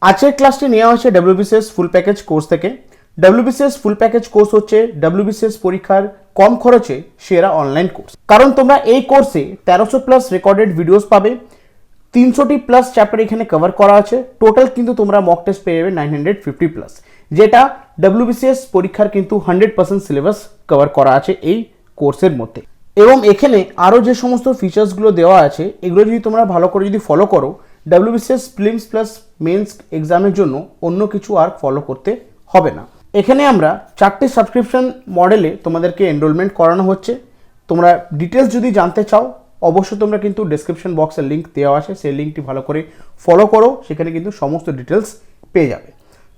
আজকের ক্লাসটি নেওয়া হয়েছে ডব্লিউবিসিএস ফুল প্যাকেজ কোর্স থেকে। ডব্লিউবিসিএস ফুল প্যাকেজ কোর্স হচ্ছে ডব্লিউবিসিএস পরীক্ষার কম খরচে সেরা অনলাইন কোর্স। কারণ তোমরা এই কোর্সে 1300+ রেকর্ডেড ভিডিওস পাবে, 300+ চ্যাপ্টার এখানে কভার করা আছে। টোটাল কিন্তু তোমরা মক টেস্ট পেয়ে যাবে 950+, যেটা ডব্লিউবিসিএস পরীক্ষার কিন্তু 100% সিলেবাস কভার করা আছে এই কোর্সের মধ্যে। এবং এখানে আরও যে সমস্ত ফিচার্সগুলো দেওয়া আছে এগুলো যদি তোমরা ভালো করে যদি ফলো করো, ডব্লিউবিসিএস প্রিলিমস প্লাস মেন্স এক্সামের জন্য অন্য কিছু আর ফলো করতে হবে না। এখানে আমরা 4টে সাবস্ক্রিপশন মডেলে তোমাদেরকে এনরোলমেন্ট করানো হচ্ছে। তোমরা ডিটেলস যদি জানতে চাও অবশ্যই তোমরা কিন্তু ডেসক্রিপশন বক্সের লিঙ্ক দেওয়া আছে, সেই লিঙ্কটি ভালো করে ফলো করো, সেখানে কিন্তু সমস্ত ডিটেলস পেয়ে যাবে।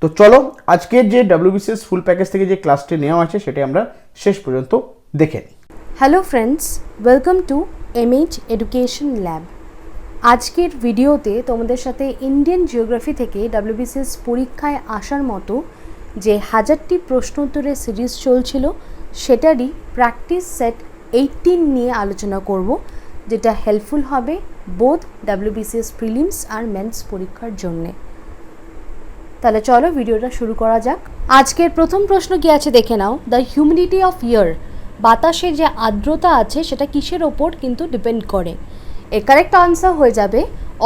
তো চলো আজকের যে ডব্লিউবিসিএস ফুল প্যাকেজ থেকে যে ক্লাসটি নেওয়া আছে সেটা আমরা শেষ পর্যন্ত দেখে নিই। Hello friends, welcome to MH education lab. আজকের ভিডিওতে তোমাদের সাথে ইন্ডিয়ান জিওগ্রাফি থেকে ডব্লিউবিসিএস পরীক্ষায় আসার মতো যে 1000টি প্রশ্ন উত্তরের সিরিজ চলছিল সেটারই প্র্যাকটিস সেট 18 নিয়ে আলোচনা করব, যেটা হেল্পফুল হবে বোথ ডব্লিউবিসিএস প্রিলিমস আর মেন্স পরীক্ষার জন্যে। তাহলে চলো ভিডিওটা শুরু করা যাক। আজকের প্রথম প্রশ্ন কি আছে দেখে নাও। দ্য হিউমিডিটি অফ ইয়ার, বাতাসের যে আর্দ্রতা আছে সেটা কিসের ওপর কিন্তু ডিপেন্ড করে? এর কারেক্ট আনসার হয়ে যাবে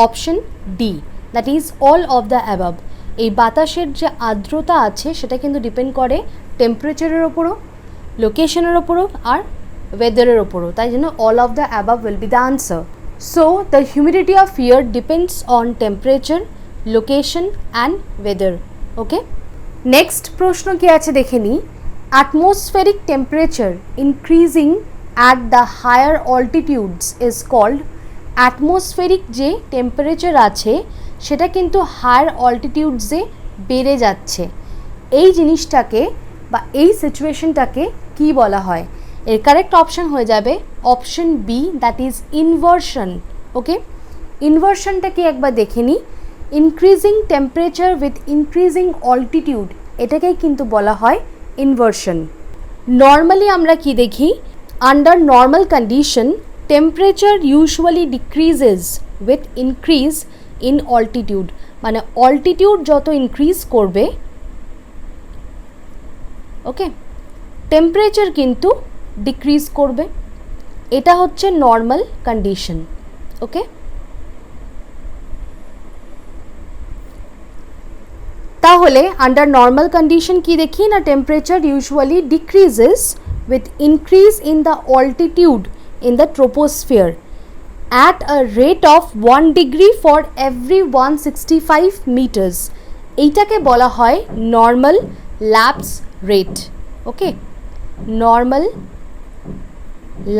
option D, that is all of the above. এই বাতাসের যে আর্দ্রতা আছে সেটা কিন্তু ডিপেন্ড করে টেম্পারেচারের ওপরও, লোকেশনের ওপরও আর ওয়েদারের ওপরও, তাই জন্য all of the above will be the answer. So the humidity of year depends on temperature, location and weather. Okay, next প্রশ্ন কি আছে দেখে নিই। Atmospheric temperature increasing at the higher altitudes is called, atmospheric যে temperature আছে সেটা কিন্তু higher অল্টিটিউডসে বেড়ে যাচ্ছে, এই জিনিসটাকে বা এই সিচুয়েশনটাকে কি বলা হয়? এর কারেক্ট অপশন হয়ে যাবে option B, that is inversion. Okay, ইনভার্সনটা কি একবার দেখে নিই। Increasing temperature with increasing altitude, এটাকেই কিন্তু বলা হয় ইনভার্সন। নর্মালি আমরা কি দেখি, under normal condition temperature usually decreases with increase in altitude, মানে অল্টিটিউড যত ইনক্রিজ করবে, ওকে, টেম্পারেচার কিন্তু ডিক্রিজ করবে। এটা হচ্ছে নর্মাল কন্ডিশন। ওকে, তাহলে আন্ডার নর্মাল কন্ডিশন কি দেখি না, temperature usually decreases with increase in the altitude in the troposphere at a rate of 1 degree for every 165 meters. এইটাকে বলা হয় normal lapse rate. Okay, normal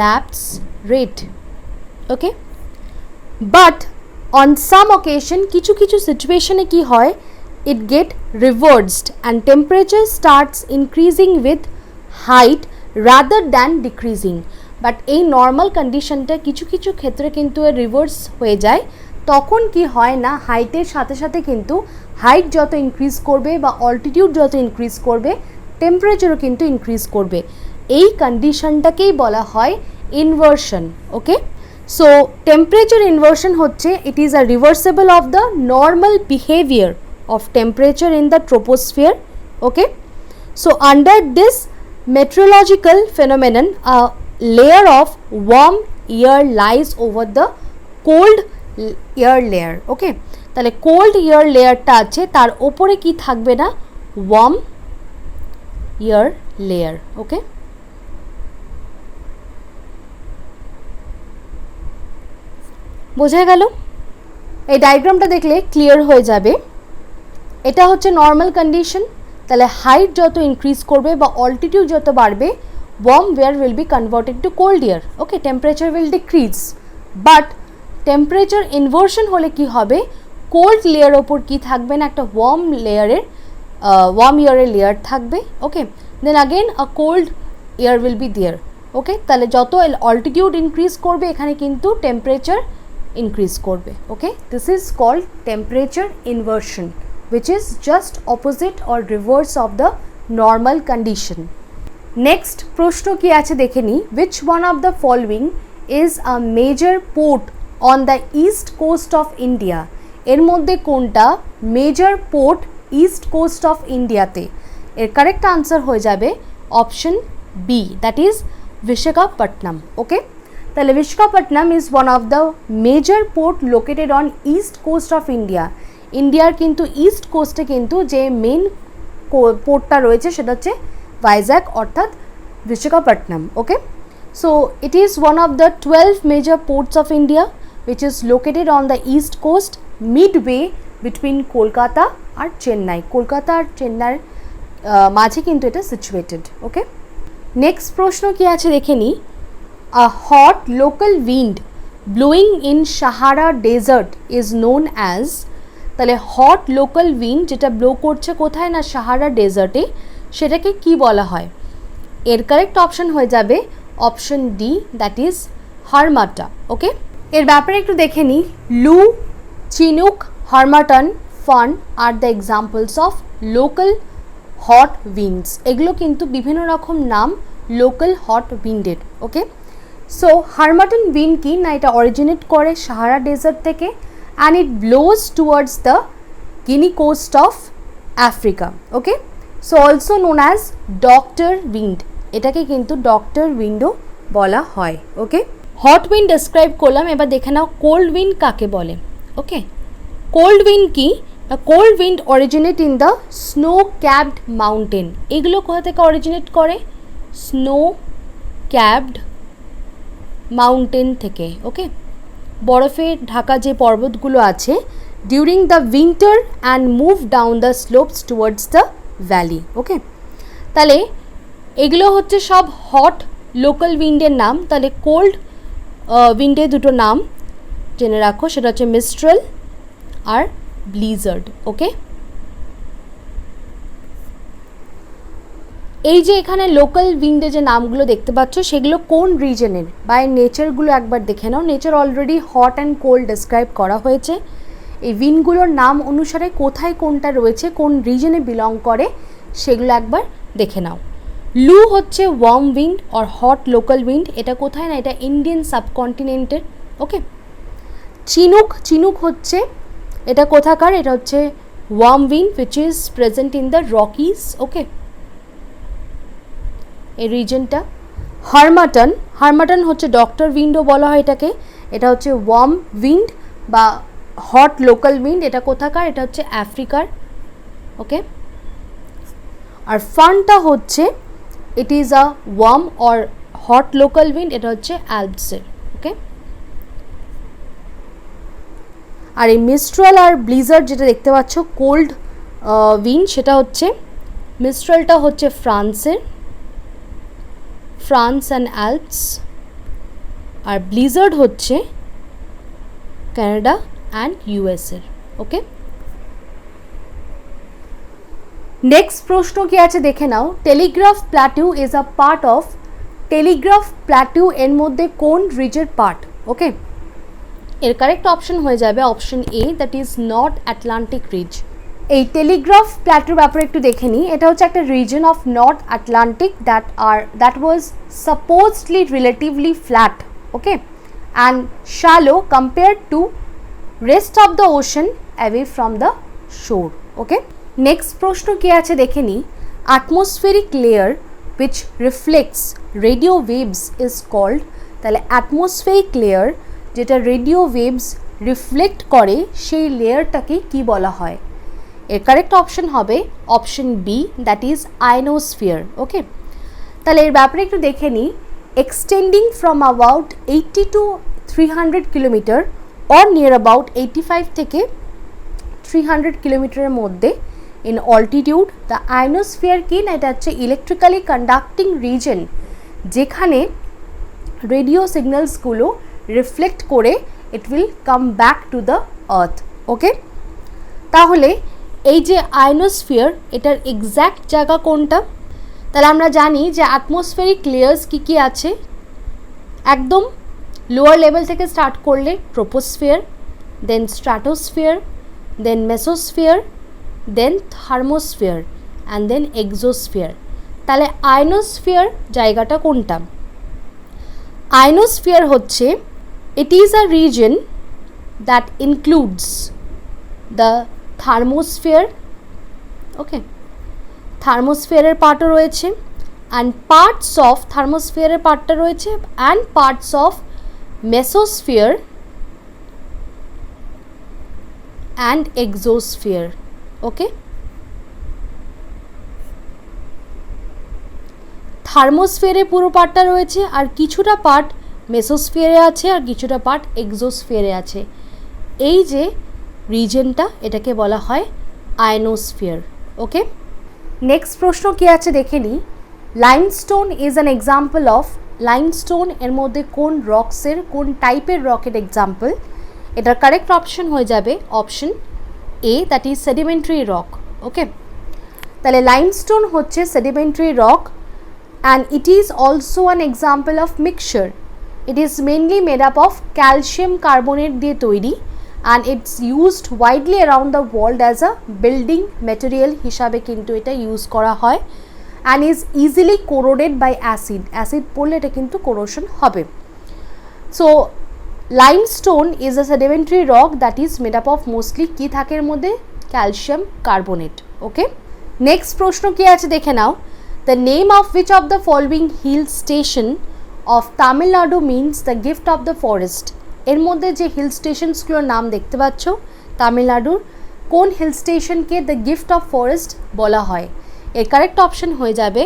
lapse rate. Okay, but on some occasion কিছু কিছু সিচুয়েশনে কি হয়, it get reversed and temperature starts increasing with height rather than decreasing, but এই normal কন্ডিশনটা কিছু কিছু ক্ষেত্রে কিন্তু রিভার্স হয়ে যায়। তখন কি হয় না, হাইটের সাথে সাথে কিন্তু হাইট যত ইনক্রিজ করবে বা অল্টিটিউড যত ইনক্রিজ করবে টেম্পারেচারও কিন্তু ইনক্রিজ করবে। এই কন্ডিশনটাকেই বলা হয় ইনভার্সন। ওকে, সো টেম্পারেচার ইনভার্সন হচ্ছে it is a reversible of the normal behaviour of temperature in the troposphere. Okay, so under this meteorological phenomenon a layer of warm air lies over the cold air layer. Okay, তাহলে cold air layerটা আছে, তার উপরে কি থাকবে না, warm air layer. Okay, বোঝা গেল? এই ডায়াগ্রামটা দেখলে ক্লিয়ার হয়ে যাবে। এটা হচ্ছে নর্মাল কন্ডিশন, তাহলে হাইট যত ইনক্রিজ করবে বা অল্টিটিউড যত বাড়বে, warm air will be converted to cold air. Okay, temperature will decrease. But temperature inversion হলে কি হবে, কোল্ড লেয়ার ওপর কি থাকবে না, একটা ওয়ার্ম এয়ারের লেয়ার থাকবে। Okay, then again a cold air will be there. Okay, তাহলে যত অল্টিটিউড ইনক্রিজ করবে এখানে কিন্তু টেম্পারেচার ইনক্রিজ করবে। Okay, this is called temperature inversion, which is just opposite or reverse of the normal condition. Next প্রশ্ন কি আছে দেখে নি। which one of the following is a major port on the east coast of India এর মধ্যে কোনটা major port east coast of ইন্ডিয়াতে? এর কারেক্ট আনসার হয়ে যাবে option B, that is Visakhapatnam. Okay, তাহলে Visakhapatnam is one of the major port located on east coast of India. ইন্ডিয়ার কিন্তু ইস্ট কোস্টে কিন্তু যে মেন পোর্টটা রয়েছে সেটা হচ্ছে ভাইজ্যাক অর্থাৎ বিশাখাপট্টনম। ওকে, so it is one of the 12 major ports of India which is located on the east coast midway between Kolkata আর চেন্নাই। কলকাতা আর চেন্নাইয়ের মাঝে কিন্তু এটা সিচুয়েটেড। ওকে, নেক্সট প্রশ্ন কি আছে দেখে নিই। A hot local wind blowing in Sahara desert is known as, তাহলে হট লোকাল উইন্ড যেটা ব্লো করছে কোথায় না সাহারা ডেজার্টে, সেটাকে কি বলা হয়? এর কারেক্ট অপশন হয়ে যাবে option D, that is harmattan. Okay, এর ব্যাপারে একটু দেখে নিই। Loo, chinook, harmattan, foehn are the examples of local hot winds. এগুলো কিন্তু বিভিন্ন রকম নাম লোকাল হট উইন্ডের। ওকে, সো হারমাটন উইন্ড কি না, এটা অরিজিনেট করে সাহারা ডেজার্ট থেকে and it blows towards the Guinea coast of Africa. Okay, so also known as doctor wind, এটাকে কিন্তু ডক্টর উইন্ডও বলা হয়। ওকে, হট উইন্ড ডেসক্রাইব করলাম, এবার দেখে নাও কোল্ড উইন্ড কাকে বলে। ওকে, কোল্ড উইন্ড কি? Cold wind originate in the snow ক্যাপড mountain. এগুলো কোথা থেকে অরিজিনেট করে? স্নো ক্যাপড মাউন্টেন থেকে। ওকে, বরফে ঢাকা যে পর্বতগুলো আছে, during the winter and move down the slopes towards the valley. Okay, তাহলে এগুলো হচ্ছে সব হট লোকাল উইন্ডের নাম। তাহলে কোল্ড উইন্ডের দুটো নাম জেনে রাখো, সেটা হচ্ছে মিস্ট্রাল আর ব্লিজার্ড। ওকে, এই যে এখানে লোকাল উইন্ডে যে নামগুলো দেখতে পাচ্ছ সেগুলো কোন রিজনের বা এর নেচারগুলো একবার দেখে নাও। Nature already hot and cold describe করা হয়েছে। এই উইন্ডগুলোর নাম অনুসারে কোথায় কোনটা রয়েছে, কোন রিজনে বিলং করে, সেগুলো একবার দেখে নাও। লু হচ্ছে warm wind or hot local wind, এটা কোথায় না, এটা ইন্ডিয়ান সাবকন্টিনেন্টের। ওকে, চিনুক, চিনুক হচ্ছে এটা কোথাকার, এটা হচ্ছে warm wind which is present in the Rockies. Okay, এই রিজনটা। হারমাটন, হারমাটন হচ্ছে ডক্টর উইন্ডও বলা হয় এটাকে, এটা হচ্ছে ওয়ার্ম উইন্ড বা হট লোকাল উইন্ড, এটা কোথাকার, এটা হচ্ছে আফ্রিকার। ওকে, আর ফানটা হচ্ছে it is a warm or hot local wind, এটা হচ্ছে অ্যালপসের। ওকে, আর এই মিস্ট্রাল আর ব্লিজার্ড যেটা দেখতে পাচ্ছ কোল্ড উইন্ড, সেটা হচ্ছে মিস্ট্রালটা হচ্ছে ফ্রান্সের, ফ্রান্স অ্যান্ড অ্যালপস, আর ব্লিজার্ড হচ্ছে কানাডা অ্যান্ড ইউএসের। ওকে, নেক্সট প্রশ্ন কি আছে দেখে নাও। Telegraph Plateau is a part of, Telegraph Plateau এর মধ্যে কোন রিজের পার্ট? ওকে, এর কারেক্ট অপশন হয়ে যাবে option A, that is North Atlantic Ridge. এই টেলিগ্রাফ প্ল্যাটুর ব্যাপারে একটু দেখে নিই। এটা হচ্ছে একটা region of North Atlantic that was supposedly relatively flat. Okay, and shallow compared to rest of the ocean away from the shore. Okay, next প্রশ্ন কি আছে দেখে নিই। Atmospheric layer which reflects radio waves is called, তাহলে atmospheric layer যেটা radio waves reflect করে সেই লেয়ারটাকে কি বলা হয়? এর কারেক্ট অপশন হবে option B, that is ionosphere. Okay, তাহলে এর ব্যাপারে একটু দেখে নিই। Extending from about 80 to 300 kilometre or near about 85 থেকে 300 কিলোমিটারের মধ্যে in altitude, the ionosphere কি না, এটা হচ্ছে ইলেকট্রিক্যালি কন্ডাক্টিং রিজন যেখানে রেডিও সিগন্যালসগুলো রিফ্লেক্ট করে it will come back to the earth. Okay, তাহলে এই যে আয়নোস্ফিয়ার এটার এক্স্যাক্ট জায়গা কোনটা? তাহলে আমরা জানি যে অ্যাটমসফেরিক লেয়ার্স কী কী আছে। একদম লোয়ার লেভেল থেকে স্টার্ট করলে troposphere, then stratosphere, then mesosphere, then thermosphere and then exosphere. তাহলে আয়নোস্ফিয়ার জায়গাটা কোনটা? আয়নোস্ফিয়ার হচ্ছে it is a region that includes the thermosphere, okay, থার্মোস্ফিয়ারের পার্টও রয়েছে, অ্যান্ড পার্টস অফ থার্মোস্ফিয়ারের পার্টটা রয়েছে, and parts of mesosphere and exosphere, okay. থার্মোস্ফিয়ারে পুরো পার্টটা রয়েছে, আর কিছুটা পার্ট মেসোস্ফিয়ারে আছে, আর কিছুটা পার্ট এক্সোস্ফিয়ারে আছে। এই যে রিজনটা, এটাকে বলা হয় আয়নোস্ফিয়ার, ওকে। নেক্সট প্রশ্ন কি আছে দেখে নিই। Limestone is an example of, limestone এর মধ্যে কোন রক্সের, কোন টাইপের রকের এক্সাম্পল? এটার কারেক্ট অপশন হয়ে যাবে option A, that is sedimentary rock, okay. তাহলে লাইমস্টোন হচ্ছে sedimentary rock, and it is also an example of mixture. It is mainly made up of calcium carbonate দিয়ে তৈরি, and it's used widely around the world as a building material হিসাবে কিন্তু এটা use করা হয়, and is easily corroded by acid. Acid পড়লে এটা কিন্তু corrosion হবে। So limestone is a sedimentary rock that is made up of mostly কি থাকে এর মধ্যে? ক্যালসিয়াম কার্বনেট, ওকে। নেক্সট প্রশ্ন কি আছে দেখে নাও। The name of which of the following hill station of Tamil Nadu means the gift of the forest? এর মধ্যে যে হিল স্টেশনসগুলোর নাম দেখতে পাচ্ছ, তামিলনাড়ুর কোন হিল স্টেশনকে দ্য গিফট অফ ফরেস্ট বলা হয়? এর কারেক্ট অপশন হয়ে যাবে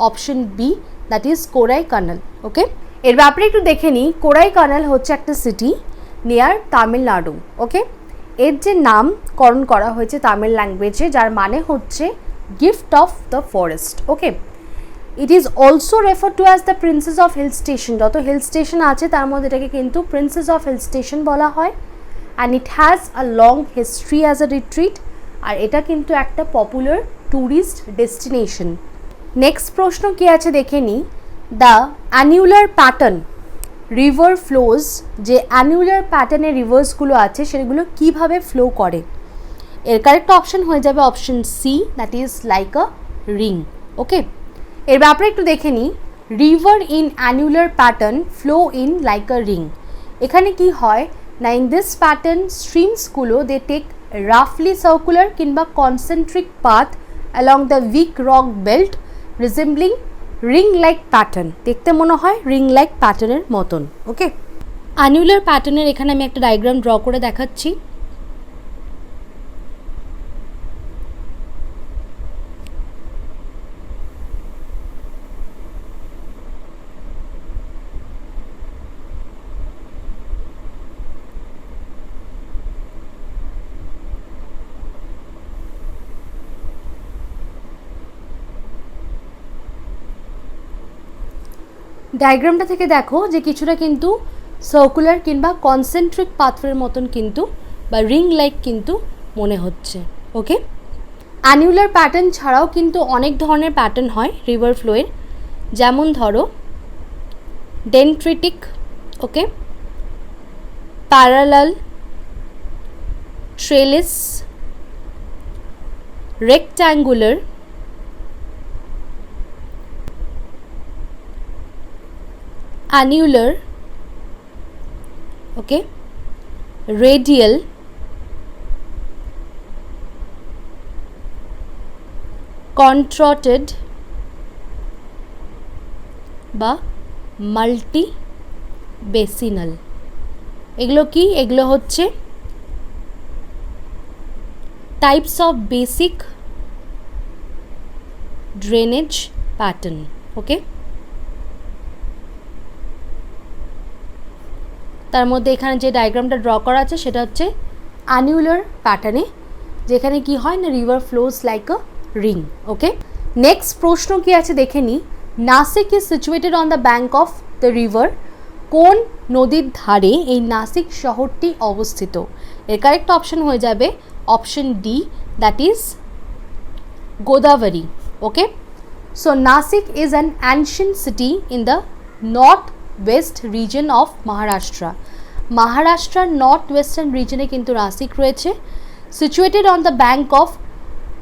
option B, that is Kodaikanal, okay. এর ব্যাপারে একটু দেখে নিই। কোরাইকানাল হচ্ছে একটা সিটি নিয়ার তামিলনাড়ু, ওকে। এর যে নামকরণ করা হয়েছে তামিল ল্যাঙ্গুয়েজে, যার মানে হচ্ছে gift of the forest, okay. It is also refer to as the princess of hill station. যত হিল স্টেশন আছে তার মধ্যে এটাকে কিন্তু প্রিন্সেস অফ হিল স্টেশন বলা হয়, and it has a long history as a retreat, আর এটা কিন্তু একটা পপুলার ট্যুরিস্ট ডেস্টিনেশন। নেক্সট প্রশ্ন কি আছে দেখে নিই। The annular pattern river flows, যে অ্যানুলার প্যাটার্নের রিভার্সগুলো আছে সেগুলো কিভাবে ফ্লো করে? এর কারেক্ট অপশন হয়ে যাবে option C, that is like a ring, okay. এর ব্যাপারে একটু দেখে নিই। River in annular pattern flow in like a ring. এখানে কি হয় না, ইন দিস প্যাটার্ন স্ট্রিমসগুলো দে টেক রাফলি সার্কুলার কিংবা concentric path along the weak rock belt resembling ring like pattern. দেখতে মনে হয় রিং লাইক প্যাটার্নের মতন, ওকে। অ্যানুলার প্যাটার্নের এখানে আমি একটা ডায়াগ্রাম ড্র করে দেখাচ্ছি। ডায়াগ্রামটা থেকে দেখো যে কিছুটা কিন্তু সার্কুলার কিংবা কনসেন্ট্রিক পাথওয়ের মতন কিন্তু বা রিং লাইক কিন্তু মনে হচ্ছে, ওকে। অ্যানুলার প্যাটার্ন ছাড়াও কিন্তু অনেক ধরনের প্যাটার্ন হয় রিভার ফ্লোয়ের, যেমন ধরো dendritic, okay, parallel, trellis, rectangular, annular, okay, radial, contorted বা মাল্টি বেসিনাল। এগুলো কি? এগুলো হচ্ছে types of basic drainage pattern, okay. তার মধ্যে এখানে যে ডায়াগ্রামটা ড্র করা আছে সেটা হচ্ছে অ্যানুলার প্যাটার্নে, যেখানে কি হয় না river flows like a ring, okay. Next প্রশ্ন কি আছে দেখে নিই। Nashik is situated on the bank of the river. কোন নদীর ধারে এই নাসিক শহরটি অবস্থিত? এর কারেক্ট অপশন হয়ে যাবে option D, that is Godavari, okay. So Nashik is an ancient city in the north west region of Maharashtra. মহারাষ্ট্রার নর্থ ওয়েস্টার্ন রিজনে কিন্তু নাসিক রয়েছে। Situated on the bank of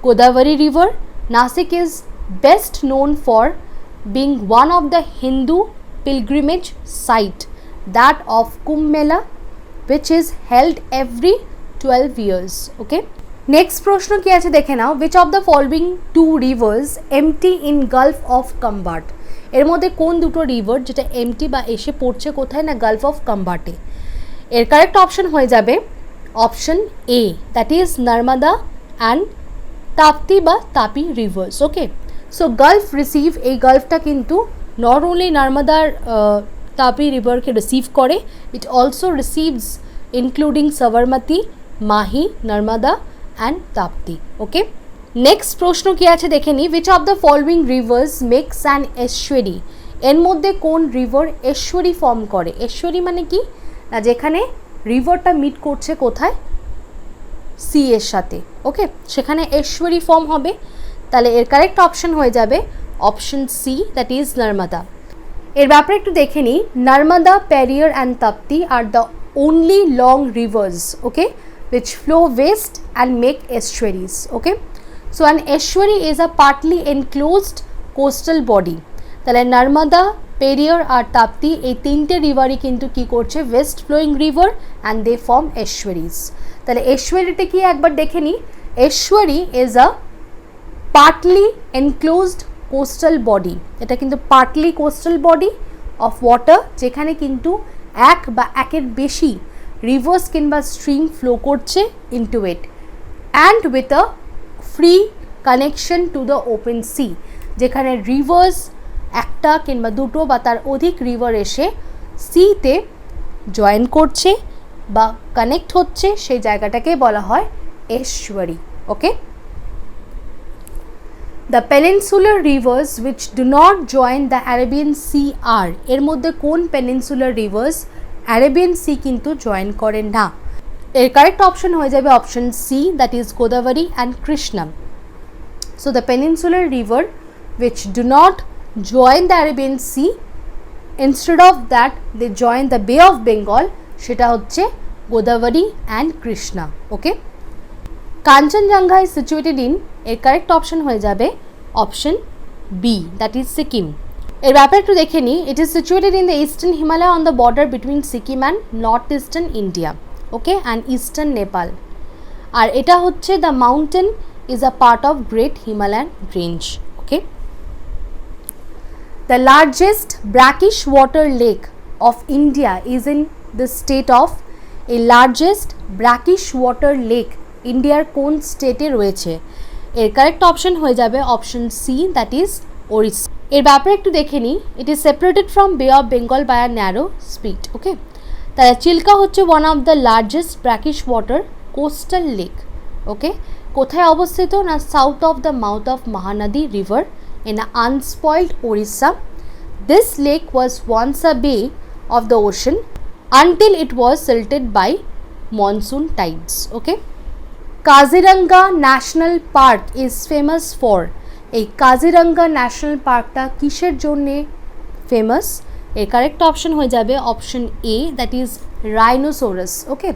Godavari river, Nashik is best known for being one of the Hindu pilgrimage site, that of Kumbh Mela, which is held every 12 years. Okay. Next প্রশ্ন কি আছে দেখে নাও, which of the following two rivers empty in Gulf of Khambhat. এর মধ্যে কোন দুটো river যেটা এমটি বা এসে পড়ছে কোথায় না গালফ অফ কাম্বাটে। এর কারেক্ট অপশন হয়ে যাবে option A, that is Narmada and Tapti বা Tapi rivers. Okay, so gulf receive, এই গালফটা কিন্তু নট ওনলি নর্মদার তাপি রিভারকে রিসিভ করে, it also receives including Sabarmati, Mahi, Narmada and Tapti. Okay, next প্রশ্ন কি আছে দেখে নিই, which of the following rivers makes an estuary. এর মধ্যে কোন রিভার এস্টুয়ারি ফর্ম করে। এস্টুয়ারি মানে কি না, যেখানে রিভারটা মিট করছে কোথায়, সি এর সাথে। ওকে, সেখানে এস্টুয়ারি ফর্ম হবে। তাহলে এর কারেক্ট অপশন হয়ে যাবে option C, that is Narmada. এর ব্যাপারে একটু দেখে নিই, Narmada, Periyar and Tapti are the only long rivers, okay, which flow west and make estuaries. Okay, so an estuary is a partly enclosed coastal body. তাহলে নর্মদা, পেরিয়ার আর তাপ্তি এই তিনটে রিভারই কিন্তু কি করছে, west flowing river and they form estuaries. তাহলে এস্টুয়ারিটা কি একবার দেখে নিই, estuary is a partly enclosed coastal body. এটা কিন্তু partly coastal body of water, যেখানে কিন্তু এক বা একের বেশি রিভার্স কিংবা স্ট্রিম ফ্লো করছে into it and with a free connection to the open sea, যেখানে রিভার্স একটা কিংবা দুটো বা তার অধিক রিভার এসে সিতে জয়েন করছে বা কানেক্ট হচ্ছে, সেই জায়গাটাকে বলা হয় estuary. Okay, the peninsular rivers which do not join the Arabian sea are. এর মধ্যে কোন পেনিনসুলার রিভার্স অ্যারাবিয়ান সি কিন্তু জয়েন করে না। এর কারেক্ট অপশন হয়ে যাবে option C, that is Godavari and Krishna. So the peninsular river which do not join the Arabian Sea, instead of that they join the Bay of Bengal, সেটা হচ্ছে Godavari and Krishna. Okay, Kanchenjunga is situated in, এর correct option হয়ে যাবে option B, that is Sikkim. এর ব্যাপারে একটু দেখে নিই, it is situated in the eastern Himalaya on the border between Sikkim and north eastern India. Okay, and eastern Nepal. আর এটা হচ্ছে the mountain is a part of great Himalayan range. Okay, the largest brackish water lake of India is in the state of, a largest brackish water lake ইন্ডিয়ার কোন স্টেটে রয়েছে। এর correct option হয়ে যাবে option C, that is Odisha. এর ব্যাপারে একটু দেখে নিই, it is separated from Bay of Bengal by a narrow spit. Okay, তাহলে চিল্কা হচ্ছে one of the largest brackish water coastal lake. Okay, কোথায় অবস্থিত না, south of the mouth of Mahanadi river in unspoiled Orissa. This lake was once a bay of the ocean until it was silted by monsoon tides. Okay, Kaziranga National Park is famous for, এই Kaziranga national পার্কটা কিসের জন্যে famous. এর correct option হয়ে যাবে option A, that is rhinoceros. Okay,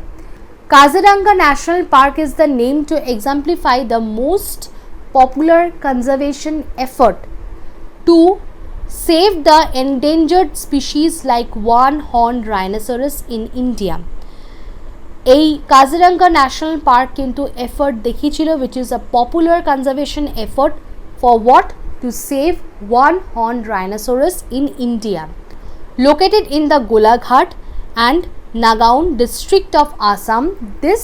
Kaziranga National Park is the name to exemplify the most popular conservation effort to save the endangered species like one-horned rhinoceros in India. এই Kaziranga national park কিন্তু effort দেখিয়েছিল, which is a popular conservation effort for what, to save one-horned rhinoceros in India. Located in the Golaghat and Nagaon district of Assam, this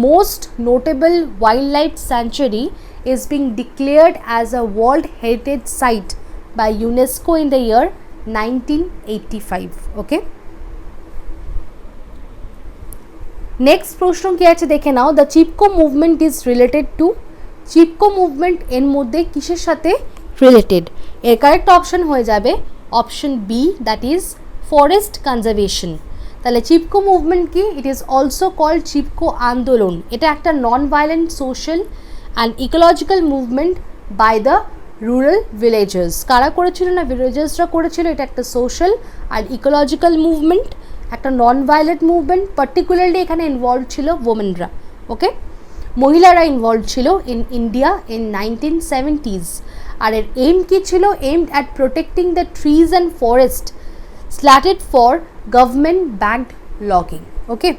most notable wildlife sanctuary is being declared as a World Heritage Site by UNESCO in the year 1985. Okay, next প্রশ্ন কি আছে দেখে নাও, the Chipko movement is related to, Chipko movement এর মধ্যে কিসের সাথে related. এর correct option হয়ে যাবে option B, that is forest conservation. তাহলে চিপকো মুভমেন্ট কি, it is also called Chipko Andolan. এটা একটা non violent social and ecological movement by the rural villagers. কারা করেছিল না, ভিলেজার্সরা করেছিল। এটা একটা সোশ্যাল আর ইকোলজিক্যাল মুভমেন্ট, একটা নন ভায়োলেন্ট মুভমেন্ট। পার্টিকুলারলি এখানে ইনভলভ ছিল ওমেনরা। ওকে, মহিলারা ইনভলভ ছিল ইন ইন্ডিয়া ইন 1970s। আর এর এইম কি ছিল, aimed at protecting the trees and forest slated for government backed logging. Okay,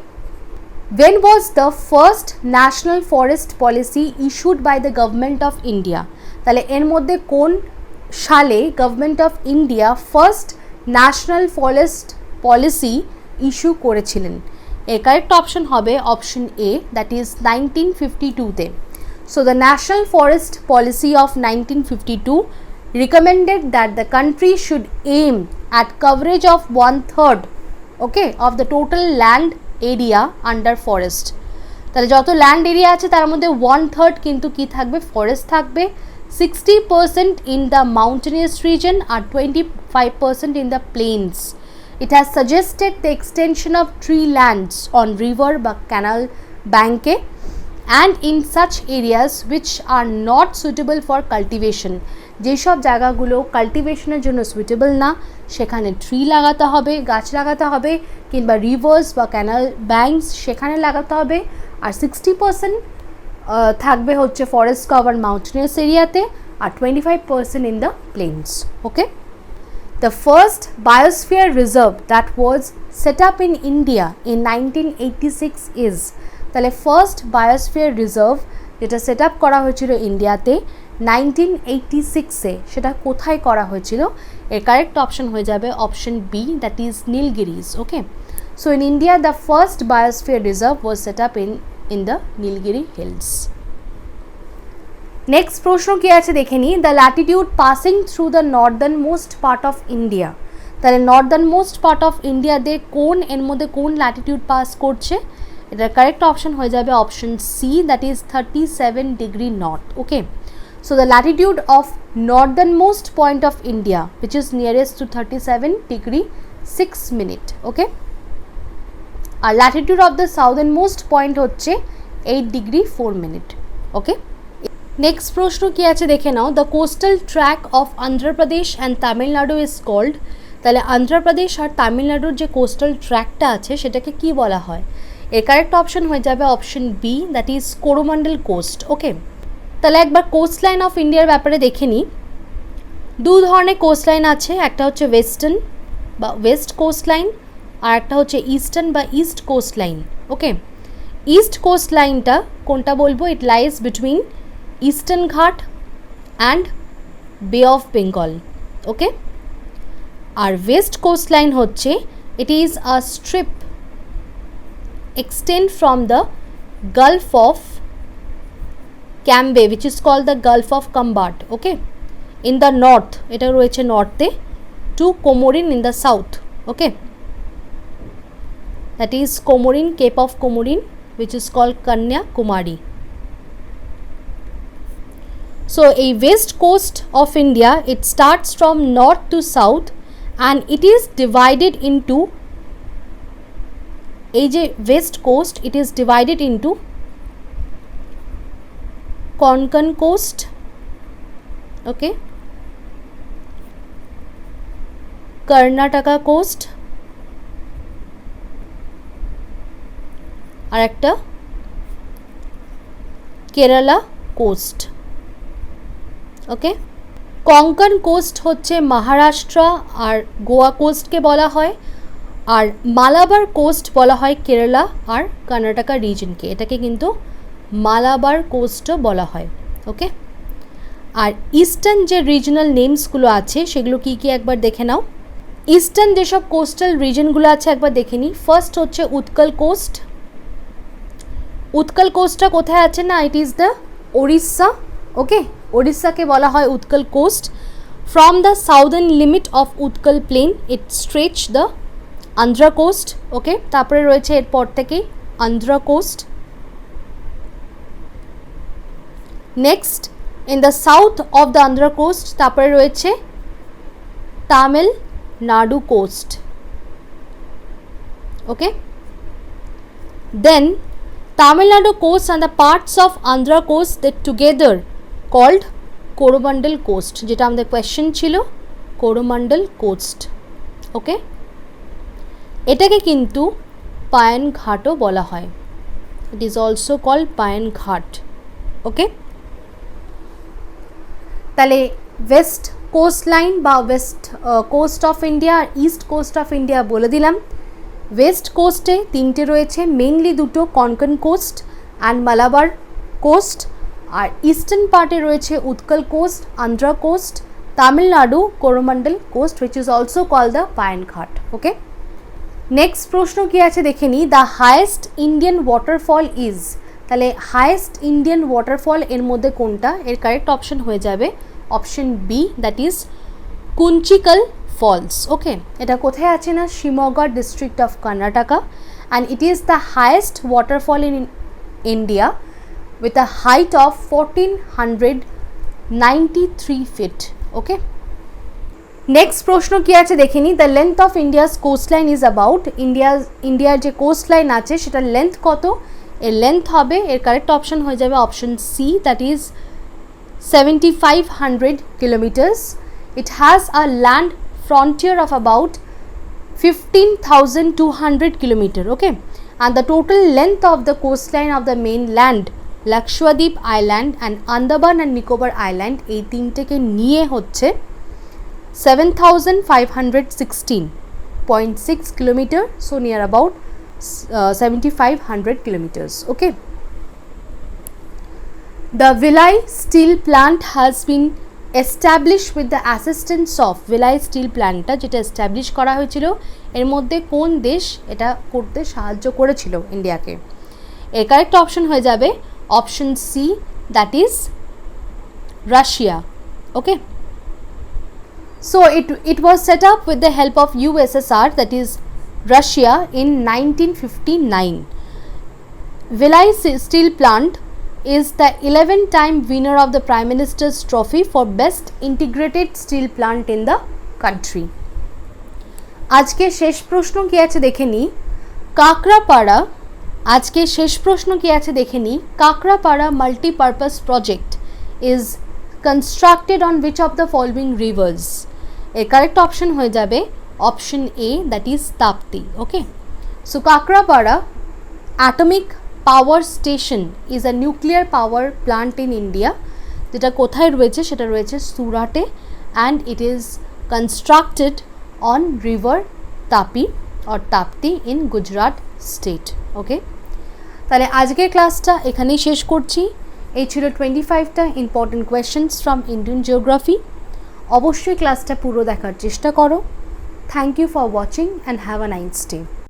When was the first national forest policy issued by the government of India? তাহলে এর মধ্যে কোন সালে government of India first national forest policy issue করেছিলেন? এর correct option হবে option A, that is 1952-তে। So the national forest policy of 1952 recommended that the country should aim at coverage of 1/3 okay of the total land area under forest। তাহলে যত land area আছে তার মধ্যে 1/3 কিন্তু কি থাকবে? ফরেস্ট থাকবে। 60% in the mountainous region R 25% in the plains. It has suggested the extension of tree lands on river বা canal banke and in such areas which are not suitable for cultivation। যেসব জায়গাগুলো কাল্টিভেশনের জন্য suitable না সেখানে tree লাগাতে হবে, গাছ লাগাতে হবে, কিংবা রিভার্স বা ক্যানাল ব্যাঙ্কস সেখানে লাগাতে হবে। আর 60% থাকবে হচ্ছে ফরেস্ট কভার মাউন্টেনিয়াস এরিয়াতে আর 25% in the plains. Okay, the first biosphere reserve that was set up in India in 1986 is. তাহলে ফার্স্ট বায়োস্ফিয়ার রিজার্ভ যেটা সেট আপ করা হয়েছিল ইন্ডিয়াতে 1986-এ, সেটা কোথায় করা হয়েছিল? এর কারেক্ট অপশন হয়ে যাবে option B, that is Nilgiris. Okay, so in India the first biosphere reserve was set up in the Nilgiri hills. Next প্রশ্ন কি আছে দেখে নিই। The latitude passing through the northern most part of India. তাহলে northern most part of ইন্ডিয়াতে কোন এর মধ্যে কোন ল্যাটিটিউড পাস করছে? এটার কারেক্ট অপশন হয়ে যাবে option C, that is 37 degree north. Okay, so the latitude of northernmost point of India which is nearest to 37 degree 6 minute. Okay, আর latitude of the southernmost point হচ্ছে 8 degree 4 minute. Okay, next প্রশ্ন কি আছে দেখে নাও। the coastal track of Andhra Pradesh and Tamil Nadu is called। তাহলে অন্ধ্রপ্রদেশ আর তামিলনাড়ুর যে coastal ট্র্যাকটা আছে সেটাকে কি বলা হয়? এর কারেক্ট অপশন হয়ে যাবে option B, that is Coromandel coast. Okay, তাহলে একবার কোস্ট লাইন অফ ইন্ডিয়ার ব্যাপারে দেখে নিই। দু ধরনের কোস্ট লাইন আছে, একটা হচ্ছে ওয়েস্টার্ন বা ওয়েস্ট কোস্ট লাইন আর একটা হচ্ছে ইস্টার্ন বা east coast line. Okay, east coast লাইনটা কোনটা বলবো? It lies between eastern Ghat and Bay of Bengal. Okay, আর ওয়েস্ট কোস্ট লাইন হচ্ছে it is a strip extend from the Gulf of Cambay which is called the Gulf of Cambart, okay, in the north, এটা রয়েছে নর্থে, to Comorin in the south, okay, that is Comorin, Cape of Comorin, which is called Kanyakumari. So a west coast of India, it starts from north to south and it is divided into এই যে west coast, it is divided into Konkan coast, okay, Karnataka coast আর একটা Kerala coast. Okay, Konkan coast হচ্ছে মহারাষ্ট্র আর গোয়া কোস্টকে বলা হয়, আর Malabar coast বলা হয় কেরালা আর কর্ণাটকা রিজনকে, এটাকে কিন্তু মালাবার কোস্টও বলা হয়। ওকে, আর ইস্টার্ন যে রিজনাল নেমসগুলো আছে সেগুলো কি কি একবার দেখে নাও। ইস্টার্ন যেসব কোস্টাল রিজনগুলো আছে একবার দেখে নিই। ফার্স্ট হচ্ছে উৎকল কোস্ট। উৎকল কোস্টটা কোথায় আছে না? It is the Odisha. Okay, ওড়িশাকে বলা হয় Utkal coast. From the southern limit of Utkal plain it stretch the Andhra coast. Okay, তারপরে রয়েছে এরপর থেকেই Andhra coast. Next in the south of the Andhra coast তারপরে রয়েছে Tamil Nadu coast. Okay, then Tamil Nadu coast and the parts of Andhra coast that together called Coromandel coast, যেটা আমাদের question ছিল, Coromandel coast। ওকে, এটাকে কিন্তু পায়ান ঘাটও বলা হয়, it is also called Payan Ghat. Okay, তাহলে ওয়েস্ট কোস্ট লাইন বা ওয়েস্ট কোস্ট অফ ইন্ডিয়া আর ইস্ট কোস্ট অফ ইন্ডিয়া বলে দিলাম। ওয়েস্ট কোস্টে তিনটে রয়েছে, মেইনলি দুটো Konkan coast and Malabar coast, আর ইস্টার্ন পার্টে রয়েছে Utkal coast, Andhra coast, Tamil Nadu Coromandel coast which is also call the Payan Ghat. Okay, next প্রশ্ন কি আছে দেখে নিই। The highest Indian waterfall is, তাহলে হায়েস্ট ইন্ডিয়ান ওয়াটারফল এর মধ্যে কোনটা? এর কারেক্ট অপশন হয়ে যাবে option B, that is Kunchikal falls. Okay, এটা কোথায় আছে না Shimoga district of Karnataka, and it is the highest waterfall in India with a height of 1493 feet. Okay, next প্রশ্ন কি আছে দেখে নিই। The length of India's coastline is about, ইন্ডিয়ার যে কোস্টলাইন আছে সেটার লেন্থ কত? এর লেন্থ হবে, এর কারেক্ট অপশন হয়ে যাবে option C, that is 7500 kilometers. It has a land frontier of about 15,200 kilometer. Okay, and the total length of the coastline of the mainland Lakshadweep island and Andaman and Nicobar island এই তিনটেকে নিয়ে হচ্ছে 7516.6 kilometre, so near about 7500 kilometers. Okay, the Vilai steel plant has been established with the assistance of, Vilai steel plantটা যেটা establish করা হয়েছিল এর মধ্যে কোন দেশ এটা করতে সাহায্য করেছিল ইন্ডিয়াকে? এর কারেক্ট অপশন হয়ে যাবে option C, that is Russia. Okay, so it was set up with the help of USSR, that is Russia, in 1959. Vilai steel plant is the 11-time winner of the Prime Minister's trophy for best integrated steel plant in the country. আজকে শেষ প্রশ্ন কি আছে দেখে নিই। কাকরাপাড়া, আজকে শেষ প্রশ্ন কি আছে দেখে নিই। Kakrapar multipurpose project is constructed on which of the following rivers? এর কারেক্ট অপশন হয়ে যাবে option A, that is Tapti. Okay, so Kakrapar atomic power station is a nuclear power plant in India, যেটা কোথায় রয়েছে? সেটা রয়েছে সুরাটে, and it is constructed on river Tapi or Tapti in Gujarat state. Okay, তাহলে আজকের ক্লাসটা এখানেই শেষ করছি। এই ছিল 25টা important questions from Indian geography. অবশ্যই ক্লাসটা পুরো দেখার চেষ্টা করো। Thank you for watching and have a nice day.